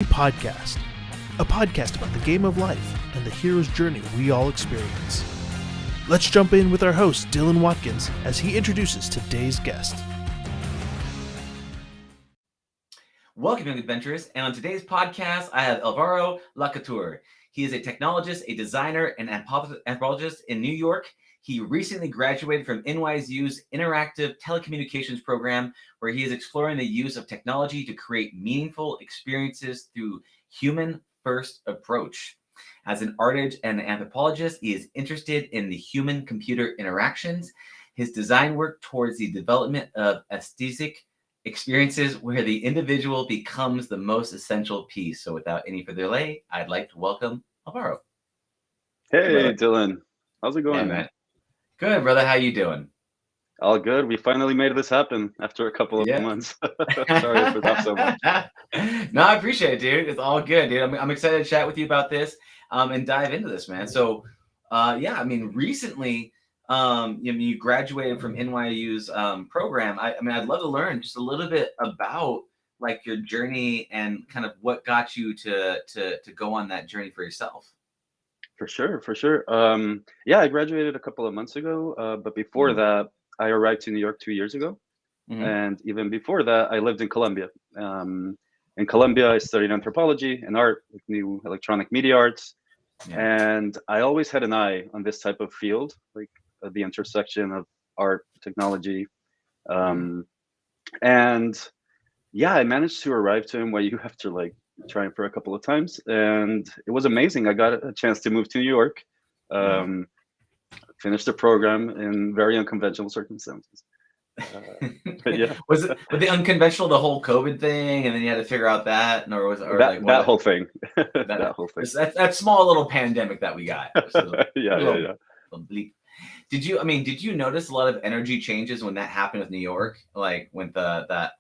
Podcast, a podcast about the game of life and the hero's journey we all experience. Let's jump in with our host, Dylan Watkins, as he introduces today's guest. Welcome, young adventurers, and on today's podcast, I have Alvaro Lacouture. He is a technologist, a designer, and anthropologist in New York. He recently graduated from NYU's Interactive Telecommunications program, where he is exploring the use of technology to create meaningful experiences through human-first approach. As an artist and anthropologist, he is interested in the human-computer interactions. His design work towards the development of aesthetic experiences where the individual becomes the most essential piece. So without any further delay, I'd like to welcome Alvaro. Hey, Dylan. How's it going, Hey, man? Good, brother. How you doing? All good. We finally made this happen after a couple of months. Sorry for that so much. No, I appreciate it, dude. It's all good, dude. I'm excited to chat with you about this and dive into this, man. So, recently, you graduated from NYU's program. I'd love to learn just a little bit about like your journey and kind of what got you to go on that journey for yourself. For sure. I graduated a couple of months ago, but before that, I arrived to New York 2 years ago. And even before that, I lived in Colombia. In Colombia, I studied anthropology and art, like new electronic media arts. And I always had an eye on this type of field, like the intersection of art, technology. I managed to arrive to NYU after like trying for a couple of times, and it was amazing. I got a chance to move to New York, finish the program in very unconventional circumstances. Was the unconventional the whole COVID thing, and then you had to figure out that, or was or that, like that whole thing? That whole thing. That small little pandemic that we got. Yeah. Did you notice a lot of energy changes when that happened with New York? Like when I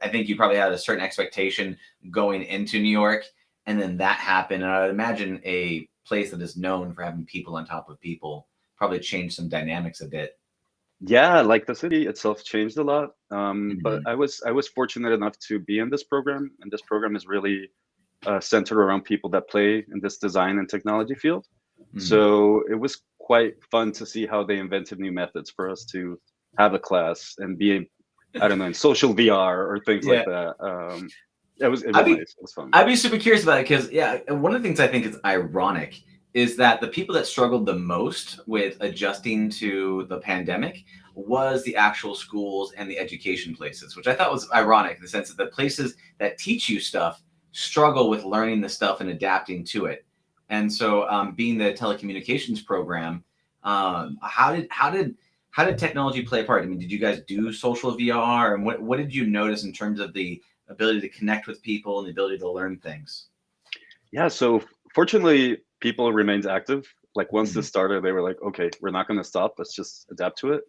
think you probably had a certain expectation going into New York, and then that happened. And I would imagine a place that is known for having people on top of people probably changed some dynamics a bit. Yeah, like the city itself changed a lot. But I was fortunate enough to be in this program, and this program is really centered around people that play in this design and technology field. So it was quite fun to see how they invented new methods for us to have a class and be, I don't know, in social VR or things like that. It was nice. It was fun. I'd be super curious about it because, one of the things I think is ironic is that the people that struggled the most with adjusting to the pandemic was the actual schools and the education places, which I thought was ironic in the sense that the places that teach you stuff struggle with learning the stuff and adapting to it. And so being the telecommunications program, how did technology play a part? I mean, did you guys do social VR, and what did you notice in terms of the ability to connect with people and the ability to learn things? Yeah, so fortunately, people remained active. Like once this started, they were like, okay, we're not going to stop. Let's just adapt to it.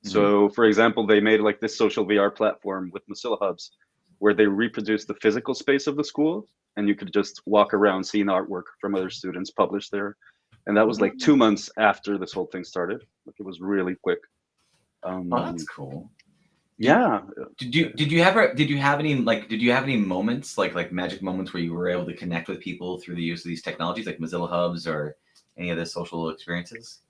So for example, they made like this social VR platform with Mozilla Hubs where they reproduced the physical space of the school, and you could just walk around seeing artwork from other students published there. And that was like 2 months after this whole thing started. Like it was really quick. That's cool. Yeah. Did you have any moments like magic moments where you were able to connect with people through the use of these technologies like Mozilla Hubs or any of the social experiences?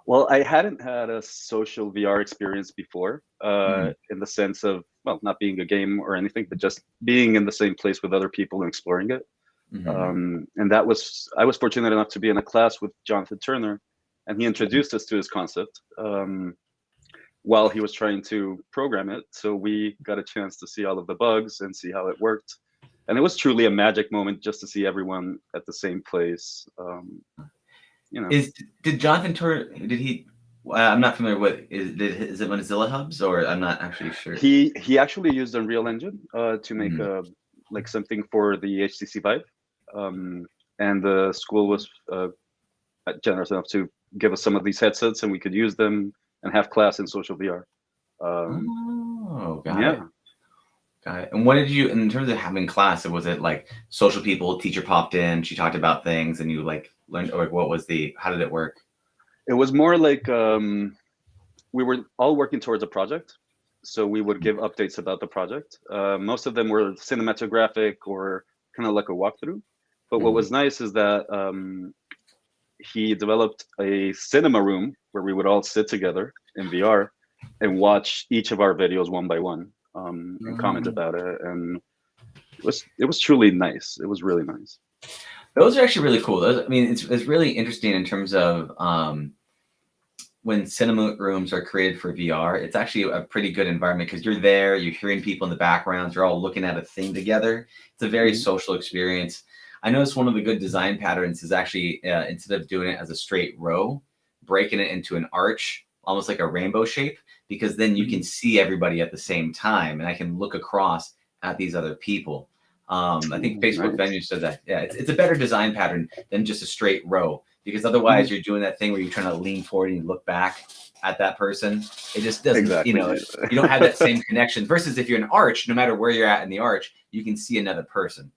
Well, I hadn't had a social VR experience before, in the sense of, well, not being a game or anything, but just being in the same place with other people and exploring it. And I was fortunate enough to be in a class with Jonathan Turner, and he introduced us to his concept while he was trying to program it. So we got a chance to see all of the bugs and see how it worked. And it was truly a magic moment just to see everyone at the same place. Did Jonathan Turner, I'm not familiar with, is it Mozilla Hubs, or I'm not actually sure. He actually used Unreal Engine to make like something for the HTC Vive. And the school was generous enough to give us some of these headsets, and we could use them and have class in social VR. Got it. And what did you, in terms of having class, was it like social people, teacher popped in, she talked about things, and you like learned, or how did it work? It was more like we were all working towards a project. So we would give updates about the project. Most of them were cinematographic or kind of like a walkthrough. But what was nice is that he developed a cinema room where we would all sit together in VR and watch each of our videos one by one, and comment about it. And it was truly nice. It was really nice. Those are actually really cool. Those, I mean, it's really interesting in terms of when cinema rooms are created for VR. It's actually a pretty good environment because you're there, you're hearing people in the background, you're all looking at a thing together. It's a very social experience. I noticed one of the good design patterns is actually instead of doing it as a straight row, breaking it into an arch, almost like a rainbow shape, because then you can see everybody at the same time, and I can look across at these other people. I think Facebook Venue said that. Yeah, it's a better design pattern than just a straight row, because otherwise you're doing that thing where you're trying to lean forward and you look back at that person. It just doesn't, you know, you don't have that same connection. Versus if you're an arch, no matter where you're at in the arch, you can see another person.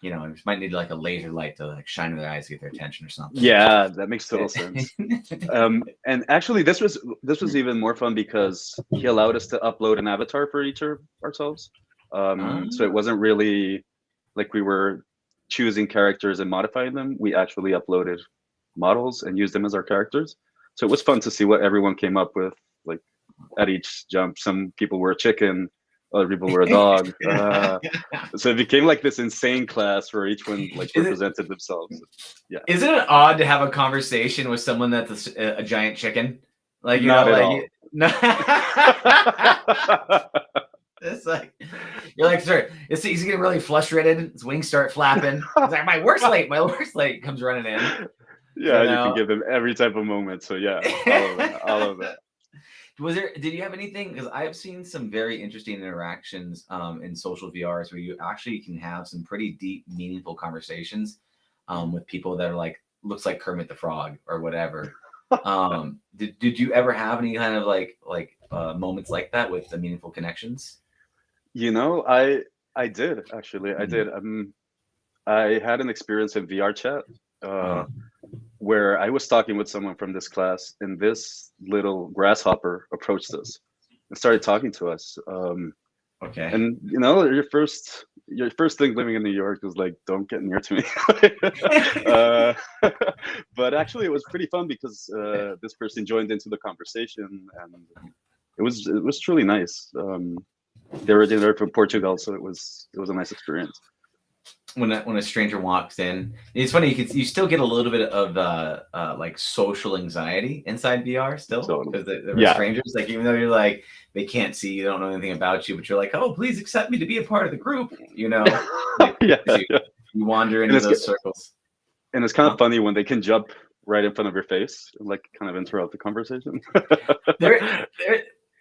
You know, you might need like a laser light to like shine in their eyes to get their attention or something. Yeah, that makes total sense. And actually, this was even more fun because he allowed us to upload an avatar for each of ourselves. So it wasn't really like we were choosing characters and modifying them. We actually uploaded models and used them as our characters. So it was fun to see what everyone came up with. Like at each jump, some people were a chicken, other people were a dog. So it became like this insane class where each one like represented themselves. Yeah. Isn't it odd to have a conversation with someone that's a giant chicken? Like, you Not know, at all. It's like, you're like, sir, he's getting really frustrated. His wings start flapping. He's like, my work's late. My work's late. Comes running in. Yeah, you can give them every type of moment. So yeah, all of that. Did you have anything? Because I've seen some very interesting interactions in social VRs where you actually can have some pretty deep, meaningful conversations with people that are like, looks like Kermit the Frog or whatever. Did you ever have any kind of like moments like that with the meaningful connections? You know, I did actually. I did. I had an experience in VR chat where I was talking with someone from this class, and this little grasshopper approached us and started talking to us. Okay. And you know, your first thing living in New York is like, don't get near to me. But actually, it was pretty fun because this person joined into the conversation, and it was truly nice. They were there from Portugal, so it was a nice experience. When a stranger walks in, it's funny. You still get a little bit of like social anxiety inside VR still, because they're strangers. Like, even though you're like, they can't see you, don't know anything about you, but you're like, oh, please accept me to be a part of the group. You know, like, you wander into those circles. And it's kind of funny when they can jump right in front of your face and like kind of interrupt the conversation. But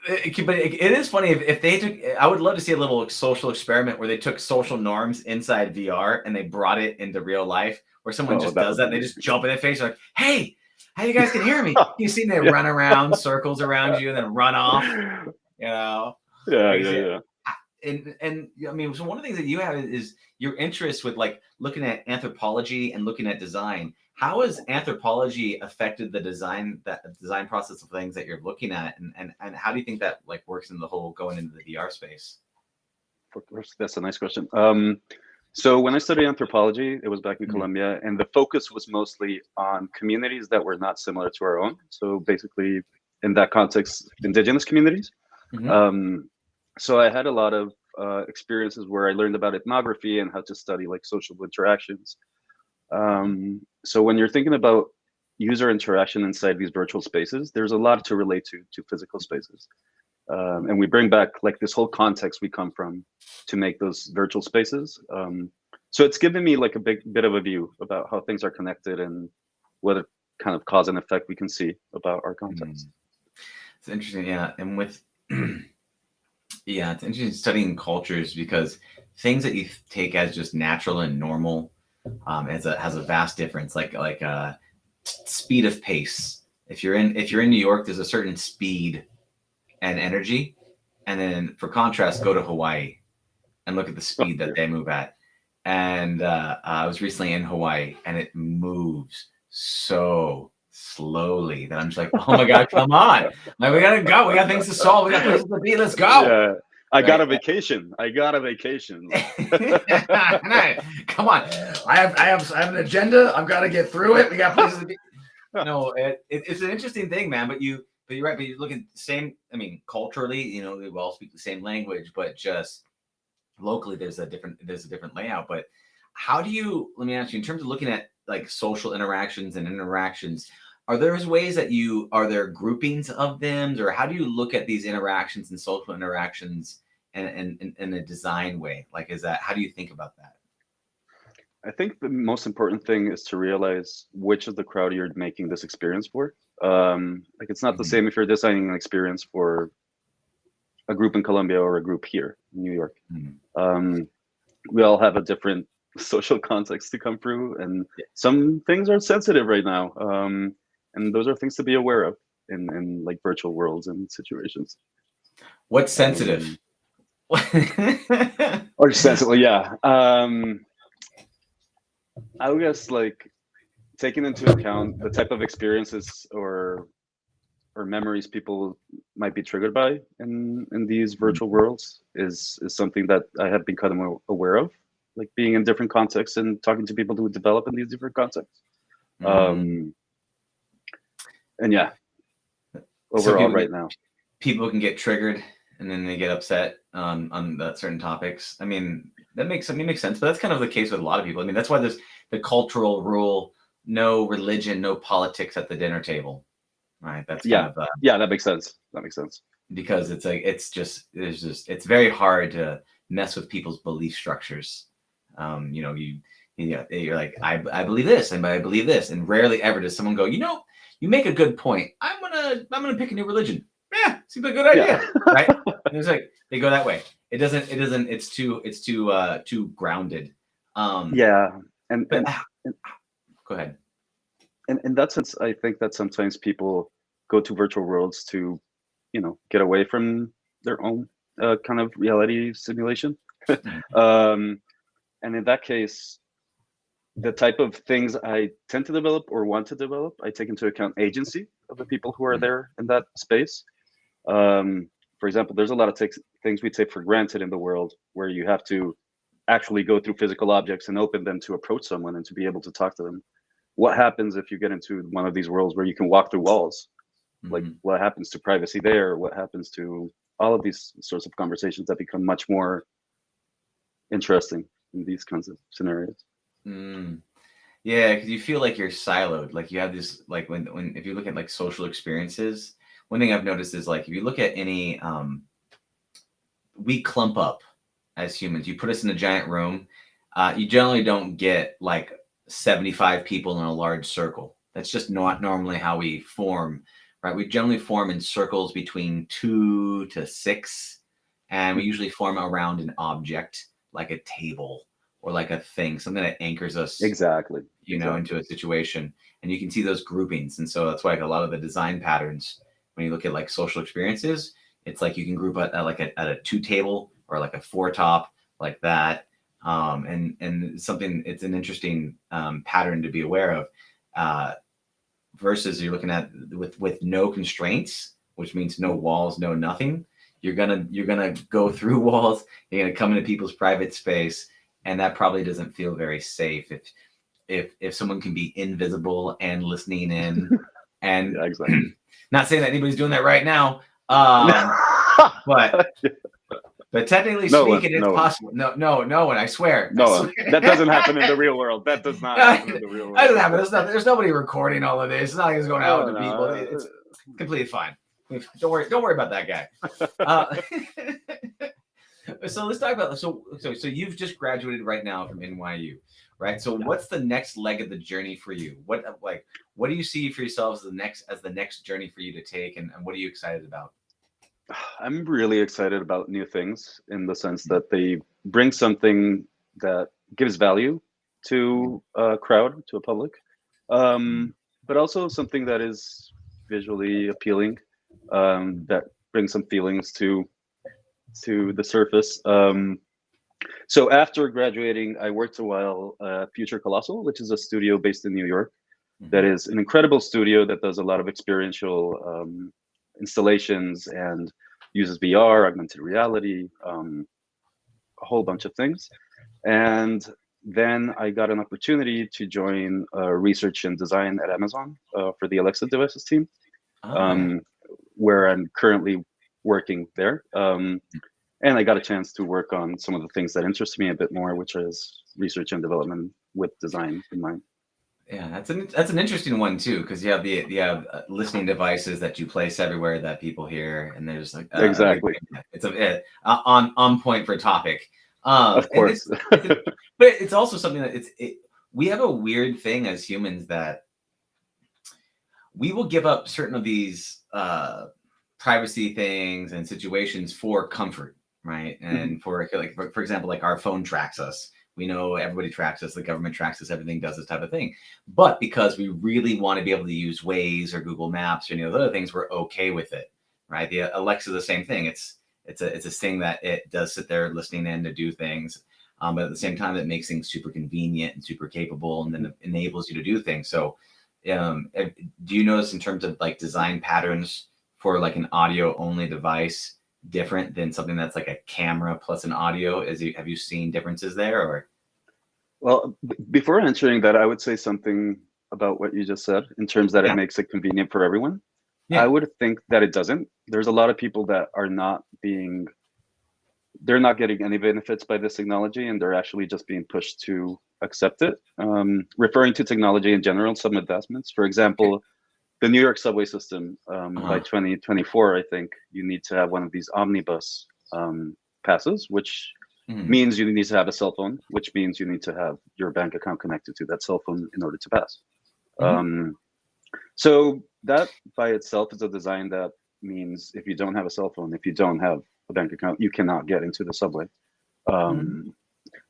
it is funny if they took. I would love to see a little social experiment where they took social norms inside VR and they brought it into real life, where someone just does that. And they just jump in their face, like, "Hey, how you guys can hear me?" You see them run around circles around you and then run off. You know. Yeah. And I mean, so one of the things that you have is your interest with like looking at anthropology and looking at design. How has anthropology affected the design process of things that you're looking at, and how do you think that like works in the whole going into the VR space? That's a nice question. So when I studied anthropology, it was back in Colombia, and the focus was mostly on communities that were not similar to our own. So basically, in that context, indigenous communities. So I had a lot of experiences where I learned about ethnography and how to study like social interactions. So when you're thinking about user interaction inside these virtual spaces, there's a lot to relate to physical spaces. And we bring back like this whole context we come from to make those virtual spaces. So it's given me like a bit of a view about how things are connected and what kind of cause and effect we can see about our context. It's interesting, yeah. And with yeah, it's interesting studying cultures, because things that you take as just natural and normal has a vast difference. Like speed of pace. If you're in New York, there's a certain speed and energy, and then for contrast, go to Hawaii and look at the speed that they move at. And I was recently in Hawaii, and it moves so slowly that I'm just like, oh my god, come on! Like, we gotta go. We got things to solve. We got places to be. Let's go. I got right? a vacation. I got a vacation. Come on, I have an agenda. I've got to get through it. We got places to be. No, it's an interesting thing, man. But you're right. But you look at the same. I mean, culturally, you know, we all speak the same language, but just locally, there's a different layout. But how do you? Let me ask you, in terms of looking at like social interactions and interactions, are there ways that are there groupings of them, or how do you look at these interactions and social interactions in a design way? Like, how do you think about that? I think the most important thing is to realize which of the crowd you're making this experience for. Like, it's not the same if you're designing an experience for a group in Colombia or a group here in New York. We all have a different social context to come through, and some things are sensitive right now. And those are things to be aware of in like virtual worlds and situations. What's sensitive? Or sensitive, yeah. I guess like taking into account the type of experiences or memories people might be triggered by in these virtual worlds is something that I have become aware of, like being in different contexts and talking to people who develop in these different contexts. And yeah, overall, right now, people can get triggered and then they get upset on certain topics. I mean, that makes sense, but that's kind of the case with a lot of people. I mean, that's why there's the cultural rule: no religion, no politics at the dinner table. Right? That's kind of that makes sense. That makes sense because it's like it's very hard to mess with people's belief structures. You know, you're like, I believe this and I believe this, and rarely ever does someone go, you know, you make a good point. I'm gonna pick a new religion. Yeah, seems like a good idea, right? And it's like they go that way. It doesn't. It's too grounded. And go ahead. In that sense, I think that sometimes people go to virtual worlds to, you know, get away from their own kind of reality simulation. And in that case, the type of things I tend to develop or want to develop, I take into account agency of the people who are there in that space. For example, there's a lot of things we take for granted in the world where you have to actually go through physical objects and open them to approach someone and to be able to talk to them. What happens if you get into one of these worlds where you can walk through walls? Like, what happens to privacy there? What happens to all of these sorts of conversations that become much more interesting in these kinds of scenarios? Yeah, because you feel like you're siloed. Like you have this, like when if you look at like social experiences, one thing I've noticed is like if you look at any, we clump up as humans. You put us in a giant room, you generally don't get like 75 people in a large circle. That's just not normally how we form, right? We generally form in circles between 2 to 6, and we usually form around an object like a table or like a thing, something that anchors us exactly into a situation. And you can see those groupings. And so that's why like a lot of the design patterns, when you look at like social experiences, it's like you can group at a 2 table or like a 4 top like that. And something, it's an interesting pattern to be aware of, versus you're looking at with no constraints, which means no walls, no nothing. You're gonna go through walls. You're gonna come into people's private space, and that probably doesn't feel very safe if someone can be invisible and listening in. And exactly. Not saying that anybody's doing that right now, but technically speaking, it's possible. No one. I swear. That doesn't happen in the real world. That does not happen in the real world. That doesn't happen. There's nobody recording all of this. It's not like it's going out to people. It's completely fine. Don't worry about that guy. So let's talk about so you've just graduated right now from NYU, right? So what's the next leg of the journey for you? What do you see for yourself as the next journey for you to take, and what are you excited about? I'm really excited about new things in the sense that they bring something that gives value to a crowd, to a public, but also something that is visually appealing, that brings some feelings to the surface. So after graduating, I worked a while at Future Colossal, which is a studio based in New York. That is an incredible studio that does a lot of experiential installations and uses VR, augmented reality, a whole bunch of things. And then I got an opportunity to join research and design at Amazon for the Alexa devices team, where I'm currently working there. And I got a chance to work on some of the things that interest me a bit more, which is research and development with design in mind. Yeah, that's an interesting one too, because you have listening devices that you place everywhere that people hear, and there's like Exactly. it's on point for topic. Of course. But it's also something that we have a weird thing as humans that we will give up certain of these privacy things and situations for comfort, right? And for example, like our phone tracks us. We know everybody tracks us, the government tracks us, everything does this type of thing. But because we really want to be able to use Waze or Google Maps or any of those other things, we're okay with it, right? The Alexa, the same thing. It's a thing that it does sit there listening in to do things, but at the same time, it makes things super convenient and super capable, and then it enables you to do things. So, do you notice in terms of like design patterns for like an audio only device different than something that's like a camera plus an audio? Have you seen differences there? Or well, before answering that, I would say something about what you just said in terms that it makes it convenient for everyone. I would think that it doesn't. There's a lot of people that are they're not getting any benefits by this technology, and they're actually just being pushed to accept it. Referring to technology in general, some advancements, for example, the New York subway system, by 2024, I think you need to have one of these omnibus passes, which means you need to have a cell phone, which means you need to have your bank account connected to that cell phone in order to pass. So that by itself is a design that means if you don't have a cell phone, if you don't have a bank account, you cannot get into the subway.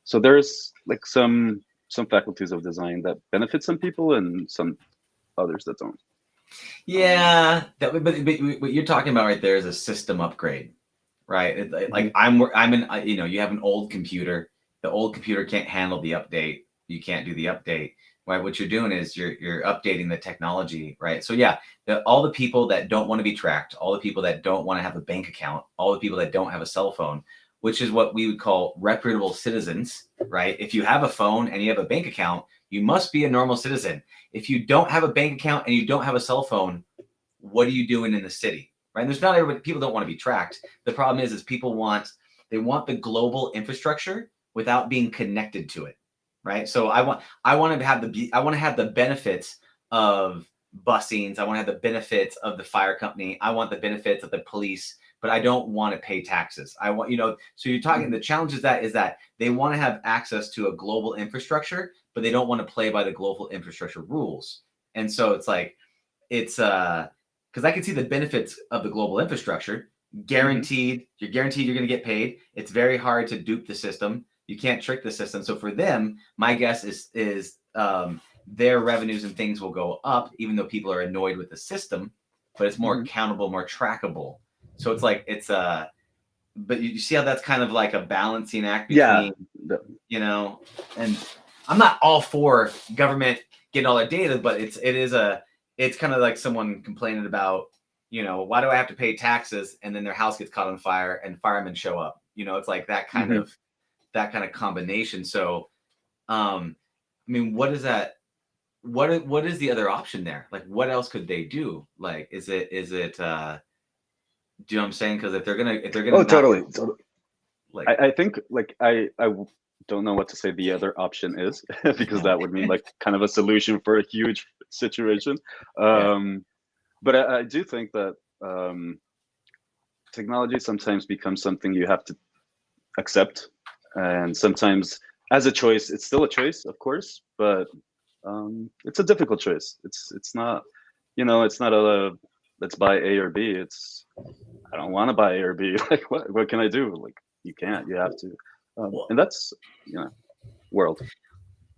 So there's like some faculties of design that benefit some people and some others that don't. Yeah, but what you're talking about right there is a system upgrade, right? Like I'm in, you have an old computer. The old computer can't handle the update. You can't do the update. Right? What you're doing is you're updating the technology, right? So yeah, all the people that don't want to be tracked, all the people that don't want to have a bank account, all the people that don't have a cell phone, which is what we would call reputable citizens, right? If you have a phone and you have a bank account, you must be a normal citizen. If you don't have a bank account and you don't have a cell phone, what are you doing in the city, right? And there's not everybody. People don't want to be tracked. The problem is people want the global infrastructure without being connected to it, right? So I want to have the benefits of busings. I want to have the benefits of the fire company. I want the benefits of the police, but I don't want to pay taxes. I want, so you're talking, the challenge is that they want to have access to a global infrastructure, but they don't want to play by the global infrastructure rules. And so it's like, because I can see the benefits of the global infrastructure. Guaranteed, you're guaranteed you're going to get paid. It's very hard to dupe the system. You can't trick the system. So for them, my guess is their revenues and things will go up, even though people are annoyed with the system, but it's more accountable, more trackable. So it's like, but you see how that's kind of like a balancing act between, and I'm not all for government getting all their data, but it's kind of like someone complaining about, why do I have to pay taxes? And then their house gets caught on fire and firemen show up. It's like that kind of combination. So, I mean, what is that? What is the other option there? Like, what else could they do? Like, is it, do you know what I'm saying? Because if they're gonna, oh, totally. Like, I think like I don't know what to say the other option is because that would mean like kind of a solution for a huge situation. But I do think that technology sometimes becomes something you have to accept, and sometimes as a choice, it's still a choice, of course, but it's a difficult choice. It's not, it's not a let's buy A or B. It's I don't want to buy A or B. Like what can I do? Like you can't. You have to, and that's world.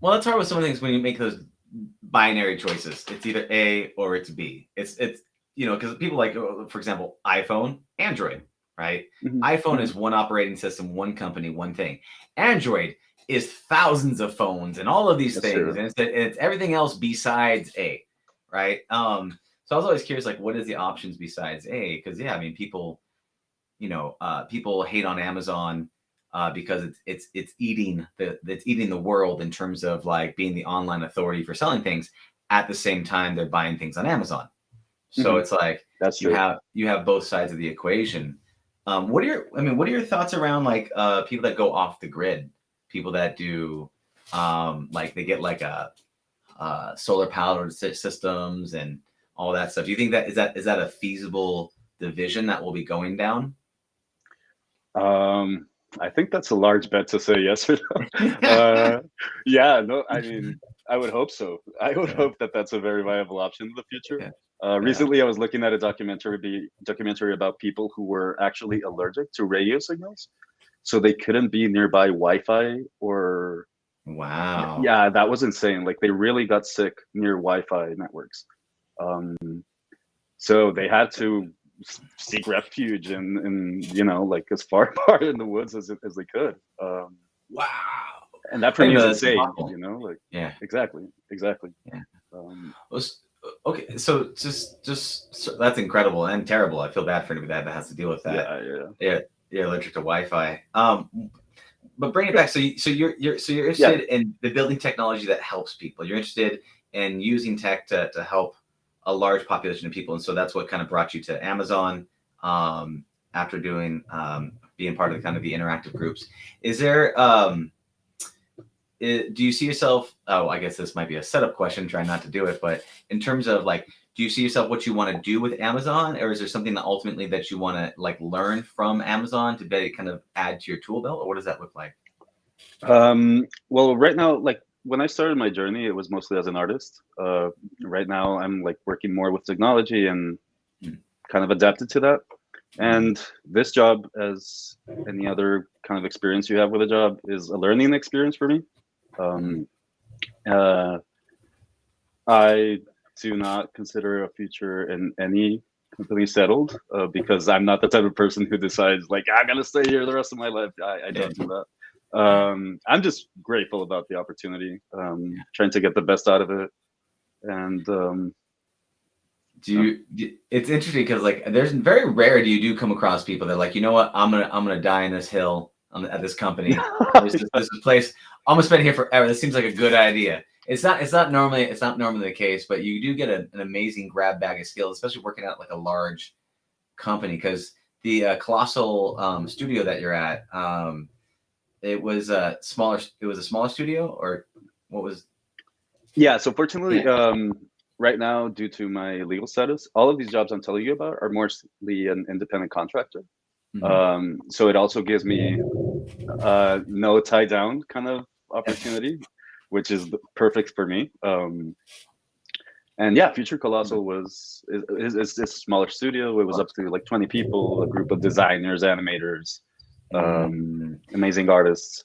Well, that's hard with some of the things when you make those binary choices. It's either A or it's B. It's because people like, for example, iPhone, Android, right? iPhone is one operating system, one company, one thing. Android is thousands of phones and all of these things, and it's everything else besides A, right? So I was always curious, like, what is the options besides A? Because I mean, people, people hate on Amazon because it's eating the world in terms of like being the online authority for selling things. At the same time, they're buying things on Amazon. So it's like That's you true. have both sides of the equation. What are your thoughts around like people that go off the grid, people that do like they get like a solar powered systems and all that stuff? Do you think that is that a feasible division that will be going down? I think that's a large bet to say yes or no. Yeah, no, I mean, I would hope so. I would Yeah. hope that that's a very viable option in the future. Yeah. Recently, I was looking at a documentary about people who were actually allergic to radio signals, so they couldn't be nearby Wi-Fi or Wow. yeah, that was insane. Like they really got sick near Wi-Fi networks. Um, so they had to seek refuge and like as far apart in the woods as they could. Wow. And that I for me didn't is know that's insane, possible. like Yeah. exactly. Yeah. Um, Okay. So just that's incredible and terrible. I feel bad for anybody that has to deal with that. yeah. Yeah. You're allergic to Wi-Fi. But bring it back. You're Yeah. interested in the building technology that helps people. You're interested in using tech to help a large population of people, and so that's what kind of brought you to Amazon. After doing being part of the kind of the interactive groups, is there do you see yourself? Oh, I guess this might be a setup question. Try not to do it, but in terms of like, do you see yourself what you want to do with Amazon, or is there something that ultimately that you want to like learn from Amazon to be kind of add to your tool belt, or what does that look like? Well, right now, like when I started my journey, it was mostly as an artist. Right now, I'm like working more with technology and kind of adapted to that. And this job, as any other kind of experience you have with a job, is a learning experience for me. I do not consider a future in any completely settled because I'm not the type of person who decides like I'm gonna stay here the rest of my life. I don't do that. I'm just grateful about the opportunity, trying to get the best out of it, and it's interesting because like there's very rare do you come across people that are like, you know what, I'm gonna die in this hill at this company. This place. I'm gonna spend here forever. This seems like a good idea. It's not normally the case, but you do get an amazing grab bag of skills, especially working at like a large company, because the colossal studio that you're at, it was a smaller studio, or what was? Yeah, so fortunately, right now, due to my legal status, all of these jobs I'm telling you about are mostly an independent contractor. So it also gives me no tie down kind of opportunity, which is perfect for me. And yeah, Future Colossal is this smaller studio. It was up to like 20 people, a group of designers, animators, amazing artists.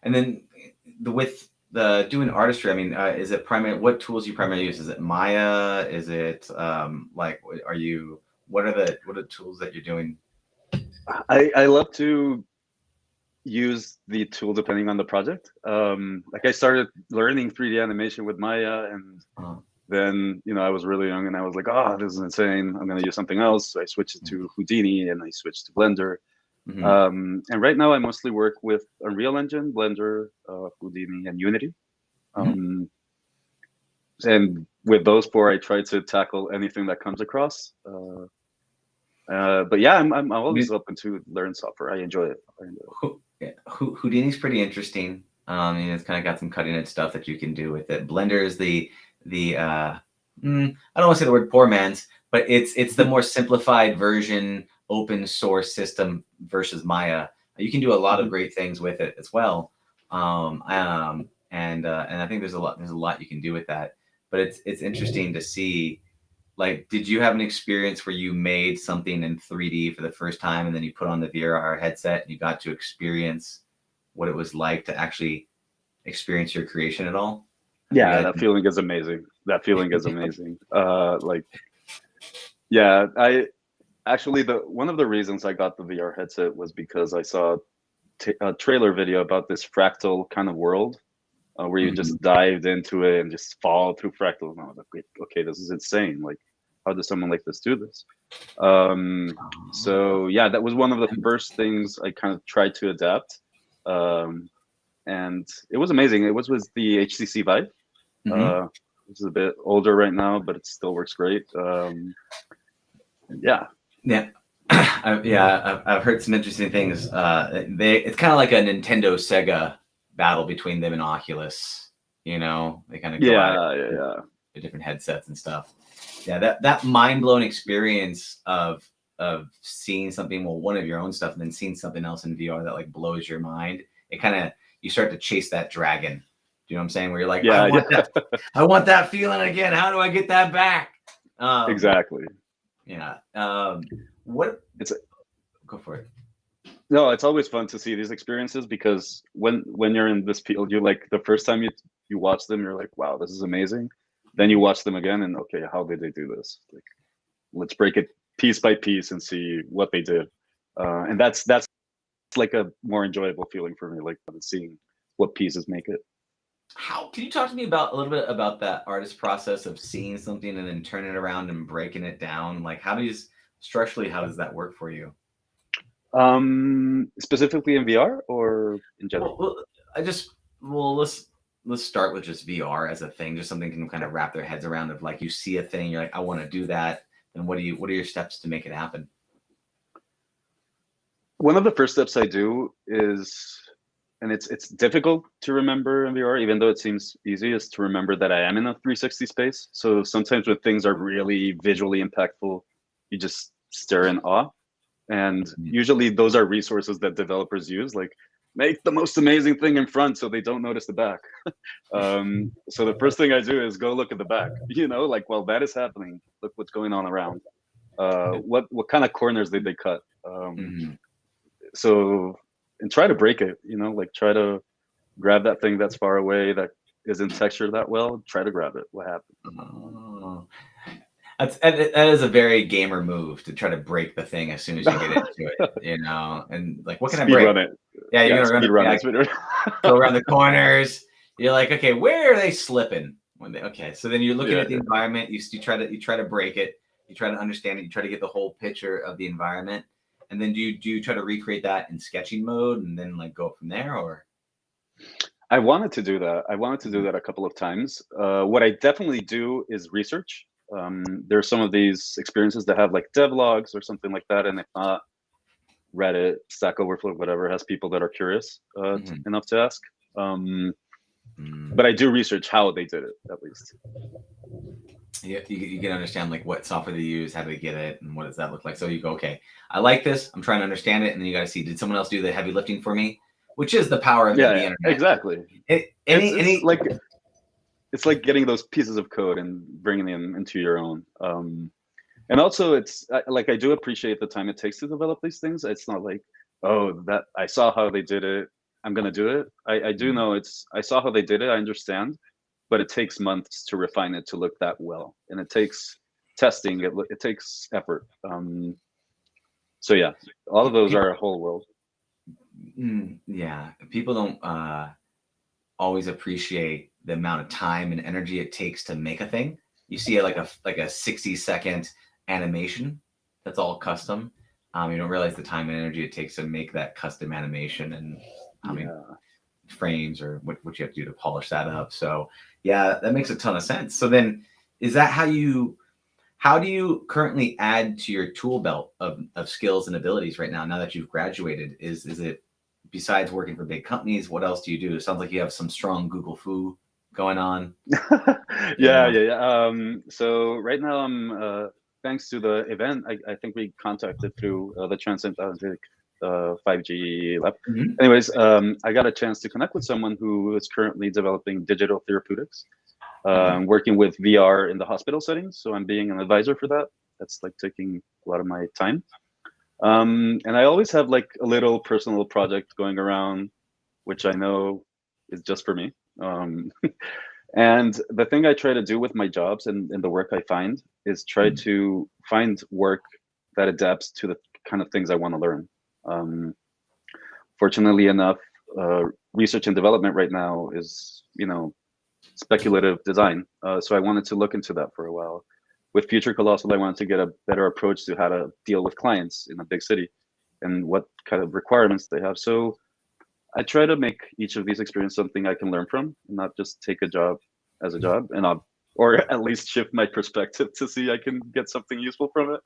And then with the doing artistry, I mean, is it what tools you primarily use? Is it Maya? Is it like what are the tools that you're doing? I love to use the tool depending on the project. Like I started learning 3D animation with Maya, and then I was really young and I was like, oh, this is insane, I'm going to use something else. So I switched to Houdini and I switched to Blender. And right now I mostly work with Unreal Engine, Blender, Houdini, and Unity. And with those four, I try to tackle anything that comes across. But yeah, I'm always open to learn software. I enjoy it. Houdini's pretty interesting. It's kind of got some cutting edge stuff that you can do with it. Blender is the I don't want to say the word poor man's, but it's the more simplified version, open source system versus Maya. You can do a lot of great things with it as well. And I think there's a lot you can do with that. But it's interesting to see. Like, did you have an experience where you made something in 3D for the first time, and then you put on the VR headset and you got to experience what it was like to actually experience your creation at all? Yeah, that feeling is amazing. Yeah, I actually one of the reasons I got the VR headset was because I saw a trailer video about this fractal kind of world where you just dived into it and just fall through fractals. And I was like, okay, this is insane. Like, how does someone like this do this? So yeah, that was one of the first things I kind of tried to adapt. And it was amazing. It was with the HTC Vive. This is a bit older right now, but it still works great. Yeah. I've heard some interesting things. It's kind of like a Nintendo Sega battle between them and Oculus. You know, they kind of go at the different headsets and stuff. Yeah, that mind blowing experience of seeing something, well, one of your own stuff, and then seeing something else in VR that like blows your mind. It kind of, you start to chase that dragon. Do you know what I'm saying? Where you're like, I want that feeling again. How do I get that back? Exactly. Yeah. Go for it. No, it's always fun to see these experiences, because when you're in this field, you're like, the first time you watch them, you're like, wow, this is amazing. Then you watch them again and okay, how did they do this? Like, let's break it piece by piece and see what they did. And that's like a more enjoyable feeling for me, like seeing what pieces make it. How can you talk to me about a little bit about that artist process of seeing something and then turning it around and breaking it down? Like, how does that work for you? Specifically in VR or in general? Let's start with just VR as a thing, just something can kind of wrap their heads around. Of like, you see a thing, you're like, I want to do that. And what are your steps to make it happen? One of the first steps I do is, and it's difficult to remember in VR, even though it seems easy, is to remember that I am in a 360 space. So sometimes when things are really visually impactful, you just stare in awe. And usually those are resources that developers use, like make the most amazing thing in front so they don't notice the back. So the first thing I do is go look at the back, like, well, that is happening. Look what's going on around. What kind of corners did they cut? So, and try to break it, like try to grab that thing that's far away, that isn't textured that well, try to grab it. What happened? That is a very gamer move, to try to break the thing as soon as you get into it, and like, what can I break? Run it. Yeah, you're gonna run it. Go around the corners. You're like, okay, where are they slipping? So then you're looking at the environment. You try to break it. You try to understand it. You try to get the whole picture of the environment, and then do you try to recreate that in sketching mode and then like go from there? Or I wanted to do that. A couple of times. What I definitely do is research. There are some of these experiences that have like devlogs or something like that, and if not, Reddit, Stack Overflow, whatever, has people that are curious enough to ask. But I do research how they did it, at least. Yeah, you can understand like what software they use, how do they get it, and what does that look like. So you go, okay, I like this, I'm trying to understand it, and then you got to see, did someone else do the heavy lifting for me? Which is the power of the internet. Exactly. It's like getting those pieces of code and bringing them into your own. And also, it's like, I do appreciate the time it takes to develop these things. It's not like, oh, that I saw how they did it, I'm gonna do it. I do know I saw how they did it, I understand, but it takes months to refine it to look that well, and it takes testing. It takes effort. So yeah, all of those are a whole world. Yeah, people don't always appreciate the amount of time and energy it takes to make a thing. You see like a 60-second animation that's all custom. You don't realize the time and energy it takes to make that custom animation, and how many frames or what you have to do to polish that up. So yeah, that makes a ton of sense. So then, is that how do you currently add to your tool belt of skills and abilities right now that you've graduated? Is it, besides working for big companies, what else do you do? It sounds like you have some strong Google foo going on. Yeah. So right now I'm thanks to the event, I think we contacted through the Transatlantic 5G lab. Anyways, I got a chance to connect with someone who is currently developing digital therapeutics, working with VR in the hospital settings. So I'm being an advisor for that. That's like taking a lot of my time. And I always have like a little personal project going around, which I know is just for me. And the thing I try to do with my jobs and the work I find is try to find work that adapts to the kind of things I want to learn. Fortunately enough, research and development right now is, speculative design. So I wanted to look into that for a while, with Future Colossal, I wanted to get a better approach to how to deal with clients in a big city and what kind of requirements they have. So I try to make each of these experiences something I can learn from, and not just take a job as a job, and or at least shift my perspective to see I can get something useful from it.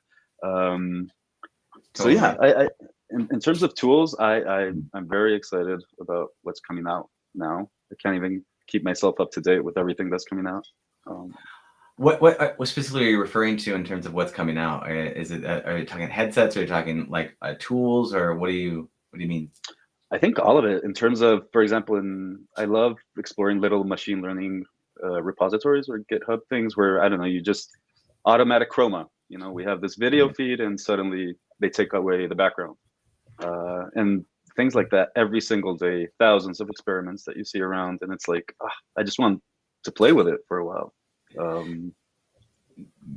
So Totally. yeah, in terms of tools, I'm very excited about what's coming out now. I can't even keep myself up to date with everything that's coming out. What specifically are you referring to in terms of what's coming out? Is it are you talking headsets? Are you talking like tools, or what do you mean? I think all of it in terms of, for example, I love exploring little machine learning repositories or GitHub things where, I don't know, you just automatic chroma. You know, we have this video feed and suddenly they take away the background. And things like that every single day, thousands of experiments that you see around. And it's like, I just want to play with it for a while.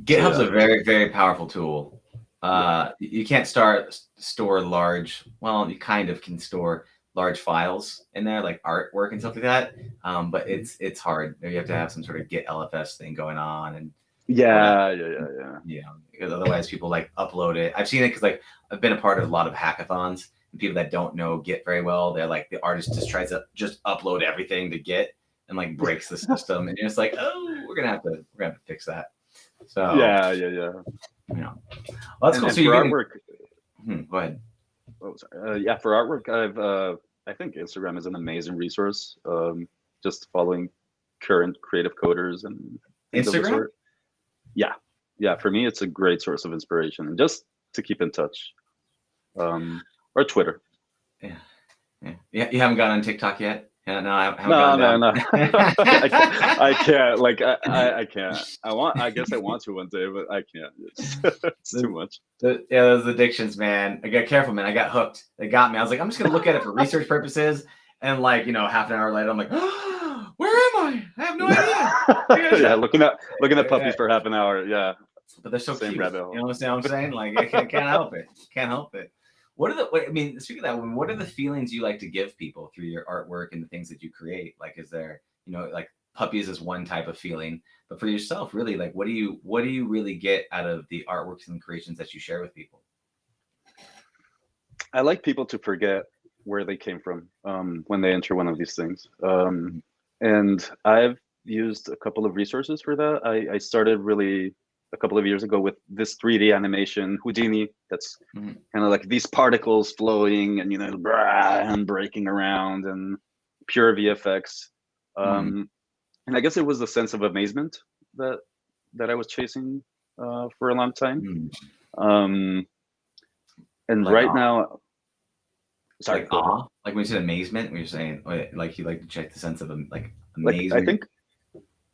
GitHub's a very, very powerful tool. You can't store large, well, you kind of can store large files in there, like artwork and stuff like that. But it's hard. You have to have some sort of Git LFS thing going on, and yeah. Because otherwise people like upload it. I've seen it because like I've been a part of a lot of hackathons, and people that don't know Git very well, they're like, the artist just tries to just upload everything to Git and like breaks the system, and you're just like, oh, we're gonna have to fix that. So yeah. Well, that's cool. And So for artwork, go ahead. Oh, sorry. Yeah, for artwork, I think Instagram is an amazing resource. Just following current creative coders and things of the Instagram. sort. Yeah. For me, it's a great source of inspiration, and just to keep in touch. Or Twitter. Yeah. You haven't gotten on TikTok yet? Yeah, no, I haven't. No. I can't. Like I can't. I guess I want to one day, but I can't. It's too much. Those addictions, man. I got careful, man. I got hooked. They got me. I was like, I'm just gonna look at it for research purposes, and like, half an hour later, I'm like, oh, where am I? I have no idea. Yeah, looking at puppies for half an hour. Yeah, but they're so same cute. rabbit hole. You understand what I'm saying? Like, I can't help it. Can't help it. Speaking of that, what are the feelings you like to give people through your artwork and the things that you create? Like, is there, like puppies is one type of feeling, but for yourself, really, like, what do you really get out of the artworks and creations that you share with people? I like people to forget where they came from when they enter one of these things. And I've used a couple of resources for that. I started really a couple of years ago with this 3D animation Houdini that's kind of like these particles flowing and and breaking around and pure VFX. And I guess it was the sense of amazement that I was chasing for a long time. And like right now, sorry, like awe, like when you said amazement, when you're saying like you like to check the sense of like amazement. Like, I think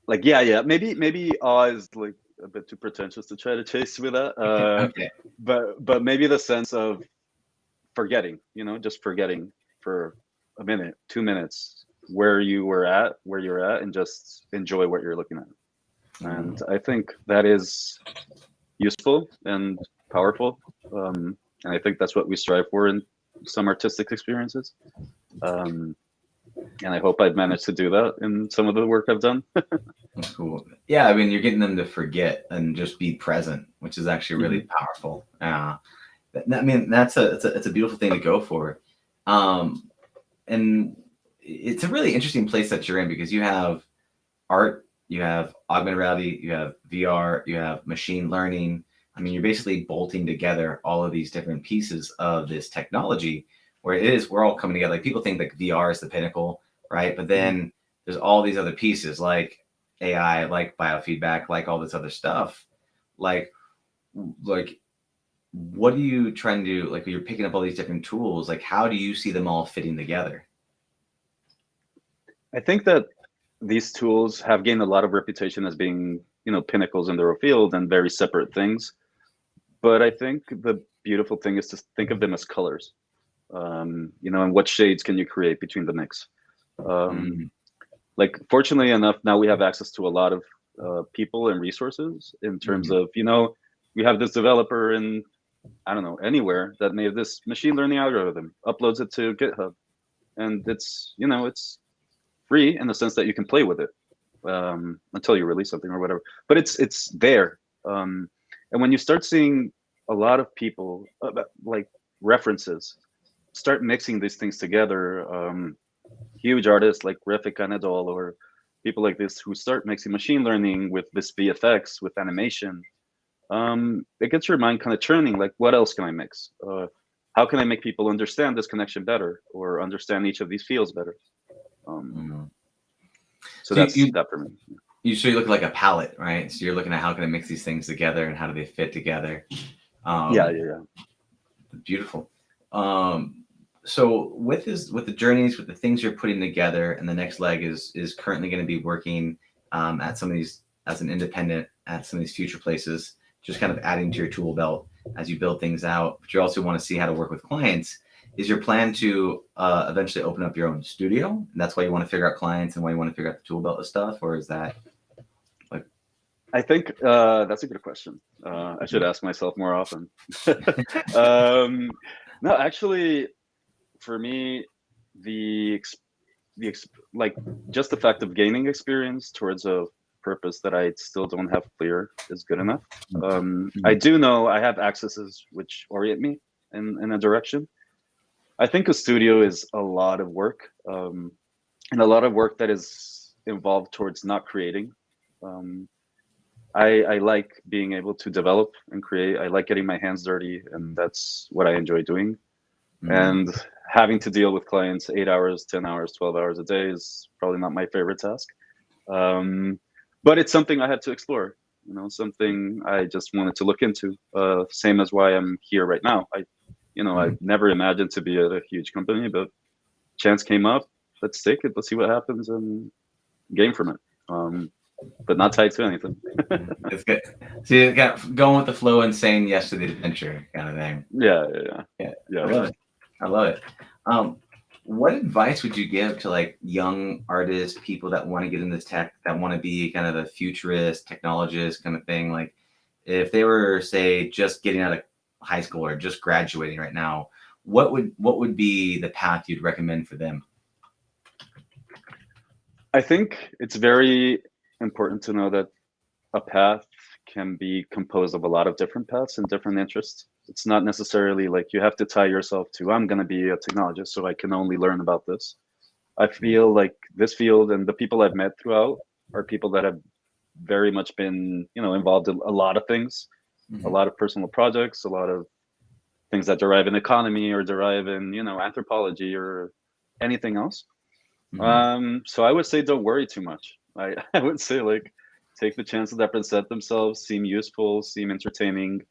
like yeah maybe awe is like a bit too pretentious to try to chase with that. Okay. But maybe the sense of forgetting, just forgetting for a minute, 2 minutes where you're at, and just enjoy what you're looking at. And I think that is useful and powerful. And I think that's what we strive for in some artistic experiences. And I hope I've managed to do that in some of the work I've done. That's cool. Yeah, I mean, you're getting them to forget and just be present, which is actually really powerful. I mean, it's a beautiful thing to go for. And it's a really interesting place that you're in, because you have art, you have augmented reality, you have VR, you have machine learning. I mean, you're basically bolting together all of these different pieces of this technology, where we're all coming together. Like, people think like VR is the pinnacle, right? But then there's all these other pieces like AI, like biofeedback, like all this other stuff. Like what are you trying to do? Like, when you're picking up all these different tools, like how do you see them all fitting together? I think that these tools have gained a lot of reputation as being, pinnacles in their field and very separate things. But I think the beautiful thing is to think of them as colors. And what shades can you create between the mix? Like, fortunately enough, now we have access to a lot of people and resources in terms of, we have this developer in, I don't know, anywhere that made this machine learning algorithm, uploads it to GitHub, and it's, it's free in the sense that you can play with it until you release something or whatever. But it's there, And when you start seeing a lot of people, like references, start mixing these things together, huge artists like Refik Anadol or people like this who start mixing machine learning with this VFX, with animation, it gets your mind kind of churning. Like, what else can I mix? How can I make people understand this connection better, or understand each of these fields better? So that's that for me. So you look like a palette, right? So you're looking at how can I mix these things together and how do they fit together. Yeah. Beautiful. So with the journeys, with the things you're putting together, and the next leg is currently going to be working at some of these as an independent at some of these future places, just kind of adding to your tool belt as you build things out. But you also want to see how to work with clients. Is your plan to eventually open up your own studio? And that's why you want to figure out clients and why you want to figure out the tool belt of stuff, or is that like? I think that's a good question. I should ask myself more often. No, actually, for me, like just the fact of gaining experience towards a purpose that I still don't have clear is good enough. I do know I have accesses which orient me in a direction. I think a studio is a lot of work, and a lot of work that is involved towards not creating. I like being able to develop and create. I like getting my hands dirty, and that's what I enjoy doing. And having to deal with clients 8 hours, 10 hours, 12 hours a day is probably not my favorite task. But it's something I had to explore, something I just wanted to look into. Same as why I'm here right now. I never imagined to be at a huge company, but chance came up. Let's take it. Let's see what happens and gain from it. But not tied to anything. It's good. So you got going with the flow and saying yes to the adventure kind of thing. Yeah. I love it. What advice would you give to like young artists, people that want to get into tech, that want to be kind of a futurist, technologist kind of thing? Like if they were, say, just getting out of high school or just graduating right now, what would be the path you'd recommend for them? I think it's very important to know that a path can be composed of a lot of different paths and different interests. It's not necessarily like you have to tie yourself to, I'm going to be a technologist, so I can only learn about this. I feel like this field and the people I've met throughout are people that have very much been, involved in a lot of things, a lot of personal projects, a lot of things that derive in economy or derive in, anthropology or anything else. So I would say don't worry too much. I would say like take the chances that present themselves, seem useful, seem entertaining.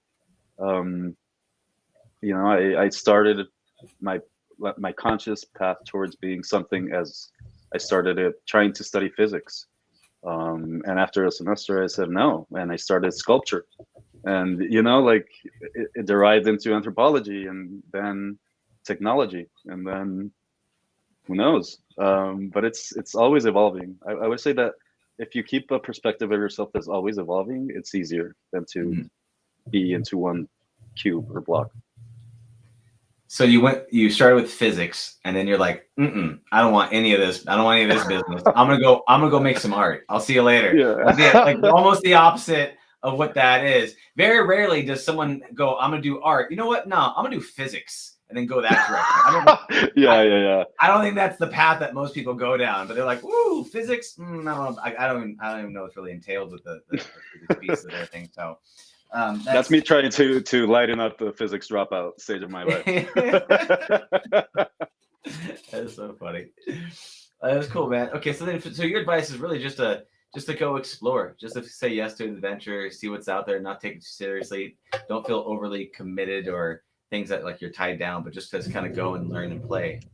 I started my conscious path towards being something as I started trying to study physics. And after a semester I said no, and I started sculpture. And it derived into anthropology and then technology, and then who knows? But it's always evolving. I would say that if you keep a perspective of yourself that's always evolving, it's easier than to be into one cube or block. So you started with physics, and then you're like, I don't want any of this. I don't want any of this business. I'm gonna go make some art. I'll see you later. Yeah. Like almost the opposite of what that is. Very rarely does someone go, I'm gonna do art. You know what? No, I'm gonna do physics and then go that direction. Yeah. I don't think that's the path that most people go down. But they're like, "Woo, physics." I don't know. I don't even know what's really entailed with the piece of everything. So that's me trying to lighten up the physics dropout stage of my life. That's so funny. That's cool, man. Okay, so your advice is really just to go explore, just to say yes to an adventure, see what's out there, not take it seriously. Don't feel overly committed or things that like you're tied down, but just to kind of go and learn and play. Is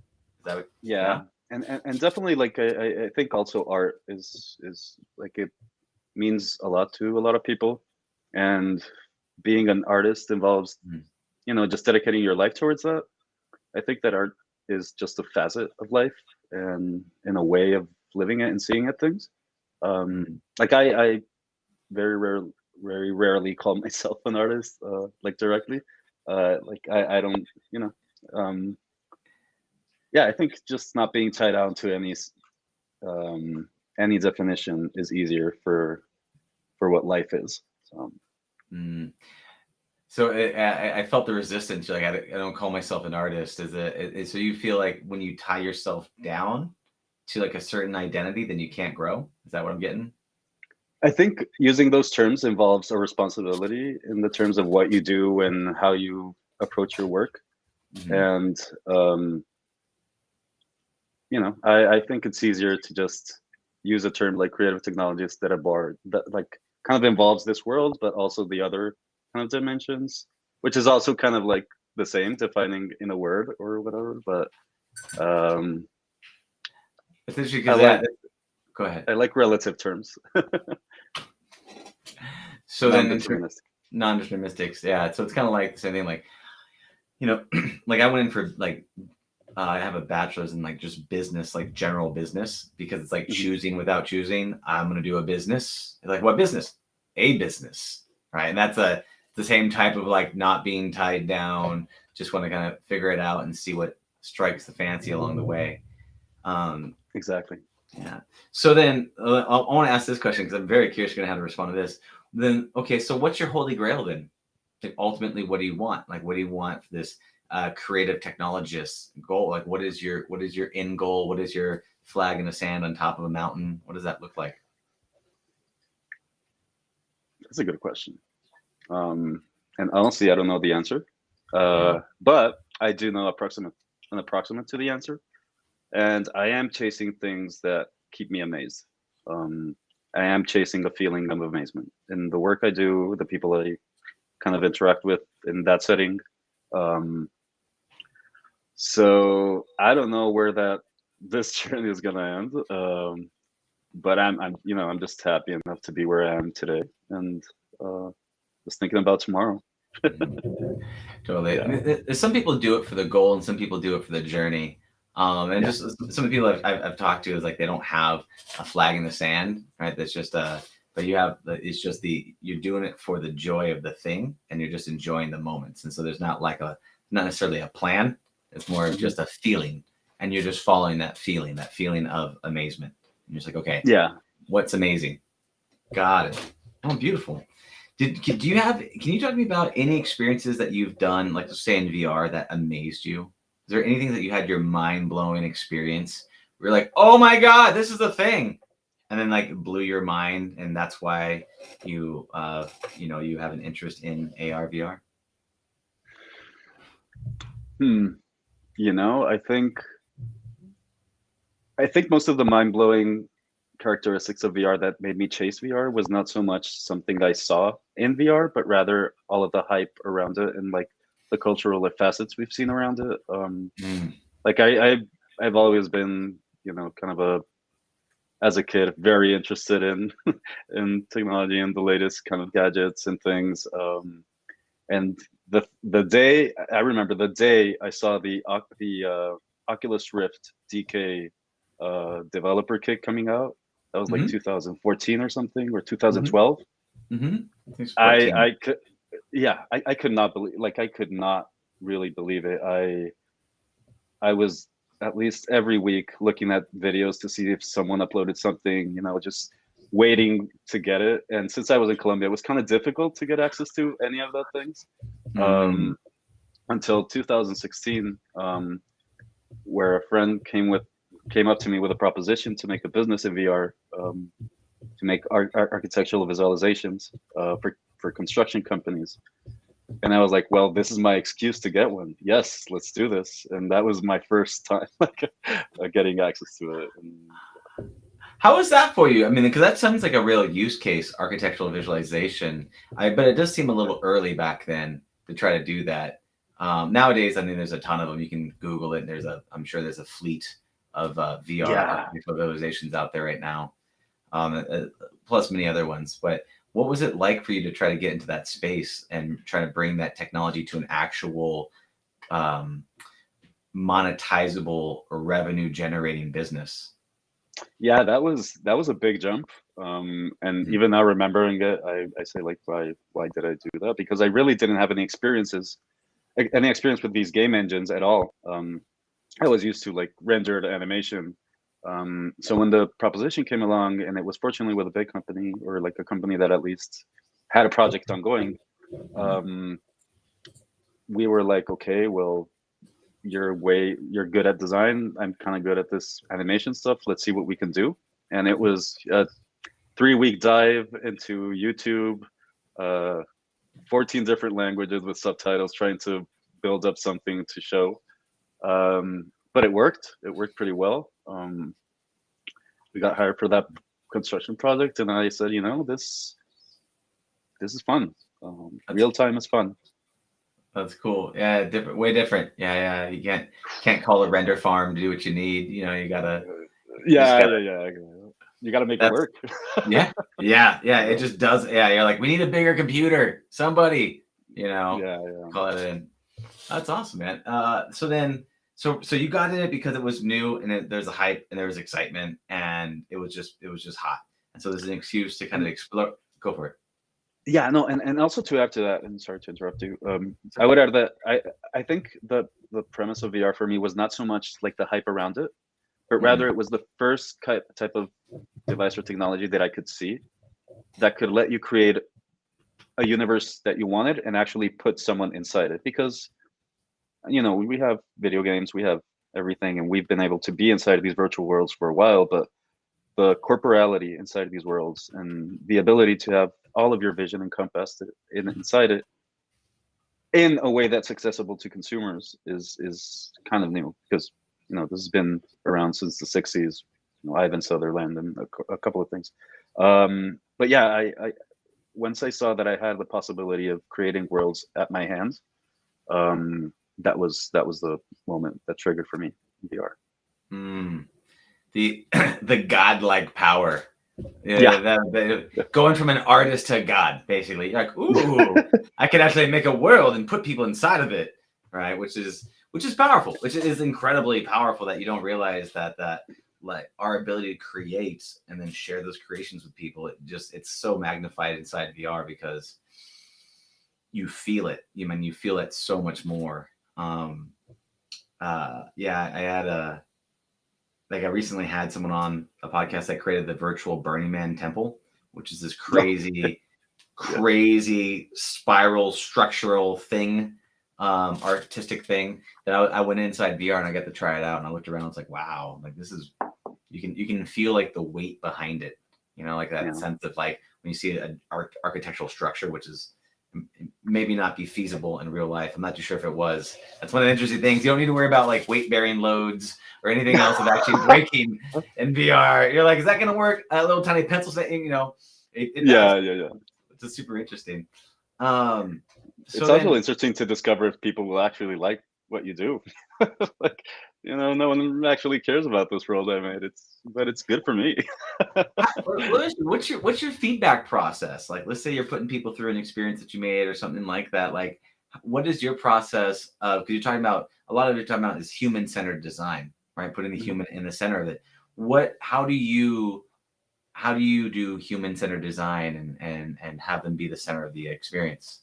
that what, yeah. And definitely like I think also art is like it means a lot to a lot of people, and being an artist involves just dedicating your life towards that. I think that art is just a facet of life and in a way of living it and seeing it things. Like I very rarely call myself an artist, like directly. Like I don't, I think just not being tied down to any definition is easier for what life is. So Mm. So I felt the resistance. Like I don't call myself an artist. So you feel like when you tie yourself down to like a certain identity, then you can't grow? Is that what I'm getting? I think using those terms involves a responsibility in the terms of what you do and how you approach your work. Mm-hmm. And I think it's easier to just use a term like creative technologist that like kind of involves this world, but also the other kind of dimensions, which is also kind of like the same defining in a word or whatever. But It's interesting I because like go ahead. I like relative terms. So then Non-deterministic. non-deterministics, yeah. So it's kind of like the same thing. Like like I went in for like I have a bachelor's in like just business, like general business, because it's like Mhm. choosing without choosing. I'm going to do a business. Like what business? A business, right? And that's the same type of like not being tied down. Just want to kind of figure it out and see what strikes the fancy along the way. Exactly. Yeah. So then I want to ask this question because I'm very curious going to have to respond to this. Then, okay, so what's your holy grail then? Like ultimately, what do you want? Like, what do you want for this creative technologist goal? Like, what is your end goal? What is your flag in the sand on top of a mountain? What does that look like? That's a good question. And honestly, I don't know the answer, but I do know an approximate to the answer. And I am chasing things that keep me amazed. Um, I am chasing a feeling of amazement in the work I do, the people I kind of interact with in that setting. Um, so I don't know where this journey is gonna end. But I'm just happy enough to be where I am today, and just thinking about tomorrow. Totally. I Yeah. mean, some people do it for the goal, and some people do it for the journey. And Yeah. just some of the people I've talked to is like they don't have a flag in the sand, right? That's just but you have it's just you're doing it for the joy of the thing, and you're just enjoying the moments. And so there's not like not necessarily a plan. It's more of Mhm. just a feeling, and you're just following that feeling of amazement. And you're just like, okay, Yeah. what's amazing? Got it. Oh, beautiful. Do you have? Can you talk to me about any experiences that you've done, like let's say in VR, that amazed you? Is there anything that you had your mind blowing experience? Where you're like, oh my god, this is the thing, and then like blew your mind, and that's why you have an interest in AR VR. Hmm. I think most of the mind-blowing characteristics of VR that made me chase VR was not so much something I saw in VR, but rather all of the hype around it and like the cultural facets we've seen around it. Mm. Like I've always been, kind of as a kid, very interested in in technology and the latest kind of gadgets and things. And the day I remember the day I saw the Oculus Rift DK developer kit coming out. That was like Mm-hmm. 2014 or something, or Mm-hmm. 2012. Mm-hmm. I think it's I 14. I could yeah I could not believe, like, I could not really believe it. I was at least every week looking at videos to see if someone uploaded something, just waiting to get it. And since I was in Colombia, it was kind of difficult to get access to any of those things. Mm. Um, until 2016, where a friend came up to me with a proposition to make a business in VR, to make architectural visualizations for construction companies. And I was like, well, this is my excuse to get one. Yes, let's do this. And that was my first time like getting access to it. And How is that for you? I mean, because that sounds like a real use case, architectural visualization. But it does seem a little early back then to try to do that. Nowadays, I mean, there's a ton of them. You can Google it. I'm sure there's a fleet of VR yeah, architectural visualizations out there right now, plus many other ones. But what was it like for you to try to get into that space and try to bring that technology to an actual um, monetizable or revenue generating business? yeah, that was a big jump. And Mm-hmm. even now remembering it, I say, like, why did I do that? Because I really didn't have any experience with these game engines at all. I was used to like rendered animation. So when the proposition came along, and it was fortunately with a big company, or like a company that at least had a project ongoing, we were like, okay, well, you're good at design. I'm kind of good at this animation stuff. Let's see what we can do. And it was a 3-week dive into YouTube, 14 different languages with subtitles, trying to build up something to show. But it worked. It worked pretty well. We got hired for that construction project, and I said, this is fun. Real time is fun. That's cool. Yeah, different, way different. Yeah. You can't call a render farm to do what you need. You gotta. Yeah. You gotta make it work. yeah. It just does. Yeah, you're like, we need a bigger computer. Somebody, call it in. That's awesome, man. So you got in it because it was new, and there's a hype, and there was excitement, and it was just hot. And so there's an excuse to kind of explore. Go for it. Yeah, no, and also to add to that, and sorry to interrupt you, I would add that I think the premise of VR for me was not so much like the hype around it, but rather it was the first type of device or technology that I could see that could let you create a universe that you wanted and actually put someone inside it. Because, we have video games, we have everything, and we've been able to be inside of these virtual worlds for a while, but the corporality inside of these worlds and the ability to have all of your vision encompassed inside it in a way that's accessible to consumers is kind of new, because this has been around since the 60s. Ivan Sutherland and a couple of things. But yeah, I once I saw that I had the possibility of creating worlds at my hands, that was the moment that triggered for me in VR. The godlike power. Going from an artist to God, basically. You're like, ooh, I can actually make a world and put people inside of it, right? Which is powerful. Which is incredibly powerful, that you don't realize that like our ability to create and then share those creations with people, it's so magnified inside VR, because you feel it. You feel it so much more. I recently had someone on a podcast that created the virtual Burning Man temple, which is this crazy spiral structural thing, artistic thing that I went inside VR and I got to try it out, and I looked around and I was like, wow, like this is, you can feel like the weight behind it, like that sense of like when you see an architectural structure, which is maybe not be feasible in real life. I'm not too sure if it was. That's one of the interesting things. You don't need to worry about like weight bearing loads or anything else of actually breaking in VR. You're like, is that going to work? A little tiny pencil set, yeah. It's super interesting. It's also interesting to discover if people will actually like what you do. Like, no one actually cares about this world I made. But it's good for me. What's your feedback process? Like, let's say you're putting people through an experience that you made or something like that. Like, what is your process of, because you're talking about, a lot of you're talking about is human-centered design, right? Putting the human in the center of it. How do you do human-centered design and have them be the center of the experience?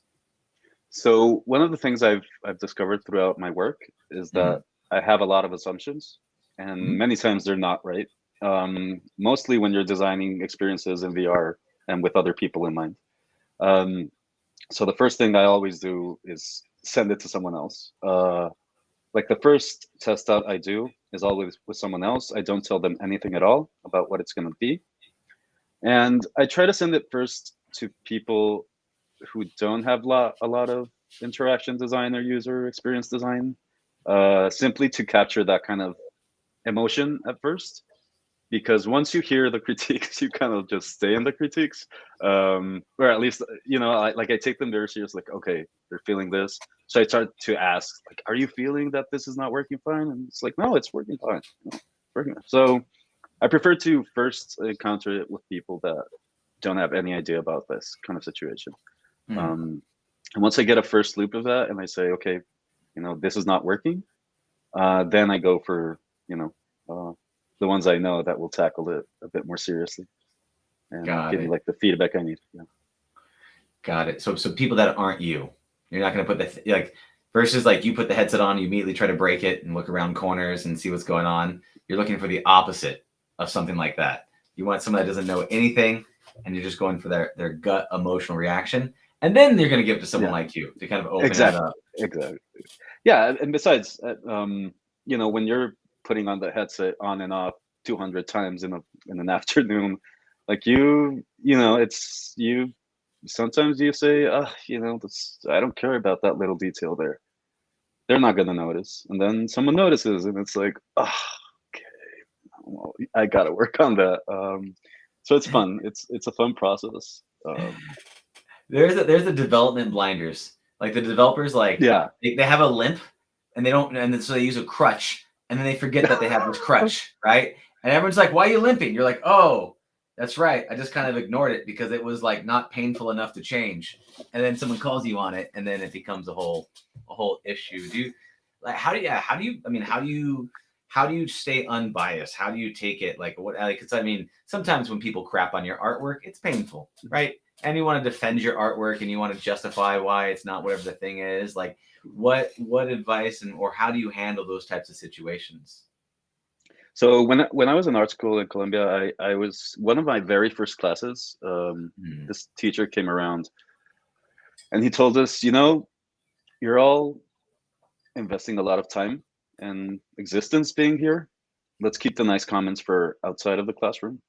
So one of the things I've discovered throughout my work is that I have a lot of assumptions, and many times they're not right. Mostly when you're designing experiences in VR and with other people in mind. So the first thing I always do is send it to someone else. Like the first test out I do is always with someone else. I don't tell them anything at all about what it's going to be. And I try to send it first to people who don't have a lot of interaction design or user experience design, simply to capture that kind of emotion at first. Because once you hear the critiques, you kind of just stay in the critiques, or at least, I take them very serious. Like, okay, they're feeling this, so I start to ask, like, are you feeling that this is not working fine? And it's like, no, it's working fine. Working. So I prefer to first encounter it with people that don't have any idea about this kind of situation. And once I get a first loop of that, and I say, okay, this is not working, then I go for the ones I know that will tackle it a bit more seriously and give me like the feedback I need. Yeah. Got it. So people that aren't you're not going to put versus like you put the headset on, you immediately try to break it and look around corners and see what's going on. You're looking for the opposite of something like that. You want someone that doesn't know anything, and you're just going for their gut emotional reaction, and then you're going to give it to someone like you to kind of open it up. Exactly. Yeah, and besides, when you're putting on the headset on and off 200 times in an afternoon, like it's you. Sometimes you say, I don't care about that little detail there. They're not gonna notice, and then someone notices, and it's like, okay, well, I gotta work on that. So it's fun. It's a fun process. There's the development blinders. Like the developers, Yeah. they have a limp, and they don't, and so they use a crutch, and then they forget that they have this crutch, right? And everyone's like, "Why are you limping?" You're like, "Oh, that's right. I just kind of ignored it because it was like not painful enough to change." And then someone calls you on it, and then it becomes a whole issue. How do you stay unbiased? How do you take it? Sometimes when people crap on your artwork, it's painful, right? And you want to defend your artwork and you want to justify why it's not whatever the thing is. Like what advice or how do you handle those types of situations? So when I was in art school in Colombia, I was one of my very first classes. This teacher came around and he told us, you're all investing a lot of time and existence being here. Let's keep the nice comments for outside of the classroom.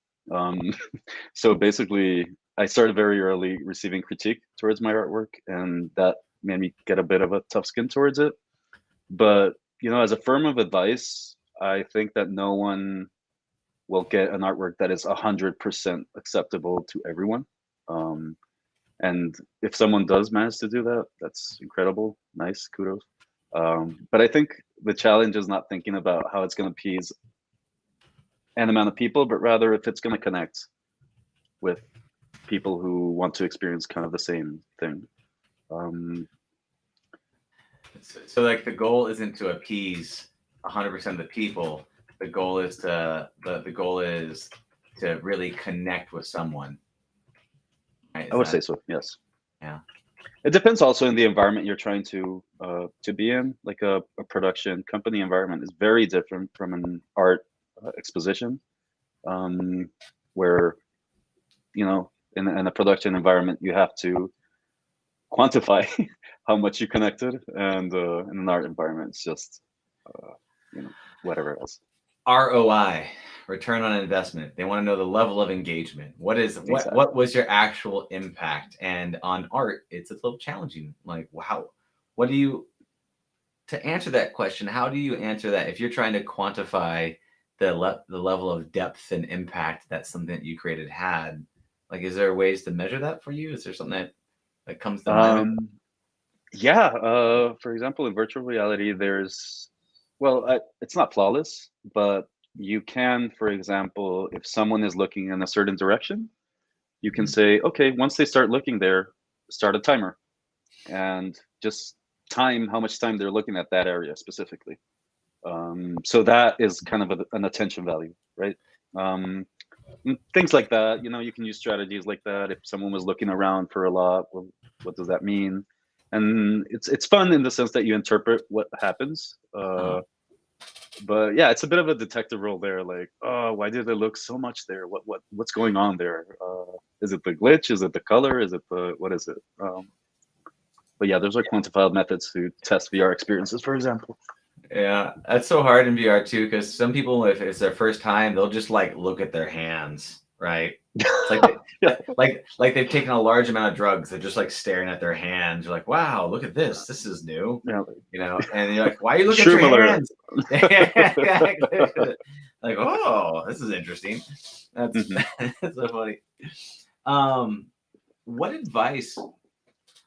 So basically, I started very early receiving critique towards my artwork, and that made me get a bit of a tough skin towards it. But as a firm of advice, I think that no one will get an artwork that is 100% acceptable to everyone. And if someone does manage to do that, that's incredible. Nice, kudos. But I think the challenge is not thinking about how it's going to appease an amount of people, but rather if it's going to connect with people who want to experience kind of the same thing. So like the goal isn't to appease 100% of the people. The goal is to really connect with someone. Right? I would say so. Yes. Yeah. It depends also in the environment you're trying to be in. Like a production company environment is very different from an art exposition, where in a production environment you have to quantify how much you connected, and in an art environment it's just whatever else. ROI, return on investment. They want to know the level of engagement. What was your actual impact? And on art, it's a little challenging. Like, wow, to answer that question, how do you answer that if you're trying to quantify the level of depth and impact that something that you created had? Like, is there ways to measure that for you? Is there something that comes to mind? Yeah. For example, in virtual reality, it's not flawless, but you can, for example, if someone is looking in a certain direction, you can say, okay, once they start looking there, start a timer and just time how much time they're looking at that area specifically. So that is kind of an attention value, right? Things like that. You can use strategies like that. If someone was looking around for a lot, well, what does that mean? And it's fun in the sense that you interpret what happens. But yeah, it's a bit of a detective role there. Like, oh, why did it look so much there? What's going on there? Is it the glitch? Is it the color? Is it what is it? But yeah, those are quantifiable methods to test VR experiences, for example. Yeah, that's so hard in VR too, because some people, if it's their first time, they'll just like look at their hands, right? It's like they've taken a large amount of drugs. They're just like staring at their hands. You're like, wow, look at this. This is new. Yeah. And you're like, why are you looking at your hands? Like, oh, this is interesting. That's that's so funny.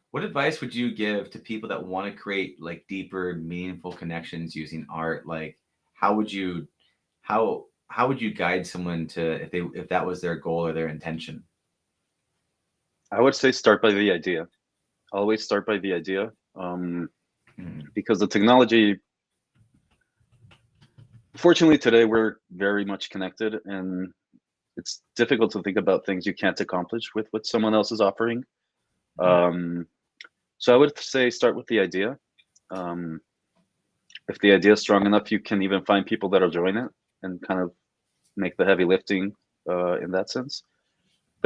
What advice would you give to people that want to create like deeper, meaningful connections using art? Like, how would you guide someone to if that was their goal or their intention? I would say start by the idea. Always start by the idea, because the technology. Fortunately, today we're very much connected, and it's difficult to think about things you can't accomplish with what someone else is offering. So I would say start with the idea. If the idea is strong enough, you can even find people that'll join it and kind of make the heavy lifting in that sense.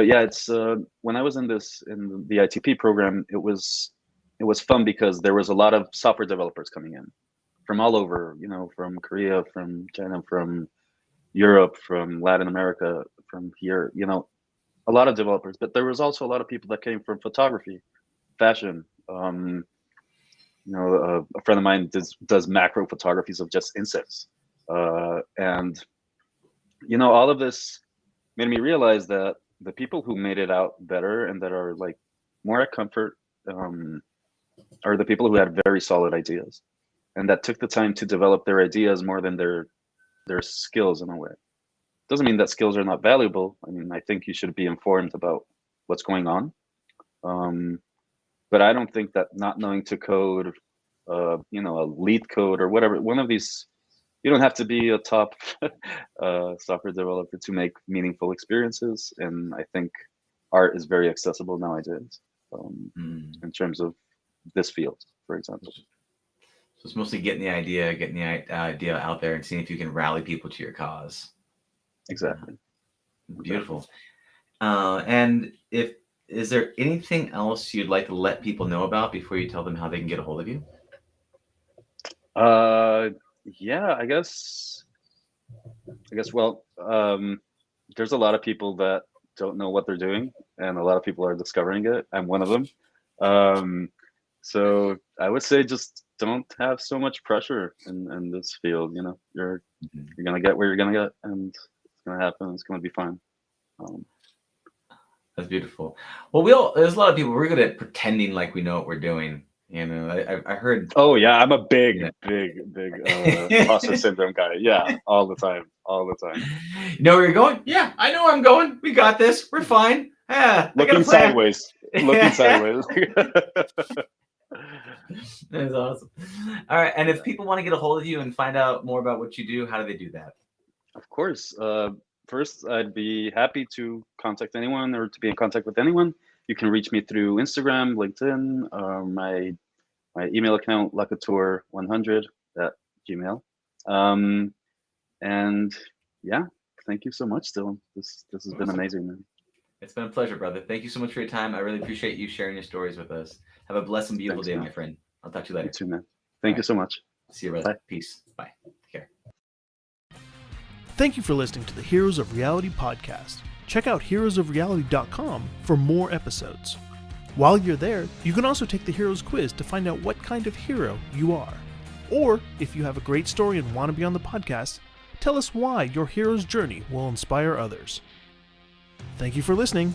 but yeah, it's when I was in the ITP program, it was fun because there was a lot of software developers coming in from all over, from Korea, from China, from Europe, from Latin America, from here, a lot of developers. But there was also a lot of people that came from photography, fashion. A friend of mine does macro photographies of just insects, and all of this made me realize that the people who made it out better and that are like more at comfort are the people who had very solid ideas and that took the time to develop their ideas more than their skills in a way. Doesn't mean that skills are not valuable. I mean, I think you should be informed about what's going on. But I don't think that not knowing to code, a lead code or whatever, one of these, you don't have to be a top software developer to make meaningful experiences. And I think art is very accessible nowadays in terms of this field, for example. So it's mostly getting the idea out there and seeing if you can rally people to your cause. Exactly. Beautiful. And is there anything else you'd like to let people know about before you tell them how they can get a hold of you? Yeah, I guess, well, there's a lot of people that don't know what they're doing and a lot of people are discovering it. I'm one of them. So I would say just don't have so much pressure in this field. You're going to get where you're going to get and it's going to happen. It's going to be fine. That's beautiful. Well, there's a lot of people, we're good at pretending like we know what we're doing. I heard. Oh yeah, I'm a big imposter syndrome guy. Yeah, all the time. You know where you're going? Yeah, I know where I'm going. We got this. We're fine. Looking sideways. That's awesome. All right, and if people want to get a hold of you and find out more about what you do, how do they do that? Of course. First, I'd be happy to contact anyone or to be in contact with anyone. You can reach me through Instagram, LinkedIn, my email account, Lacouture100@gmail. And yeah, thank you so much, Dylan. This has been amazing, man. It's been a pleasure, brother. Thank you so much for your time. I really appreciate you sharing your stories with us. Have a blessed and beautiful day, my friend. I'll talk to you later. You too, man. Thank you so much. See you, brother. Bye. Peace. Bye. Take care. Thank you for listening to the Heroes of Reality podcast. Check out heroesofreality.com for more episodes. While you're there, you can also take the Heroes quiz to find out what kind of hero you are. Or, if you have a great story and want to be on the podcast, tell us why your hero's journey will inspire others. Thank you for listening.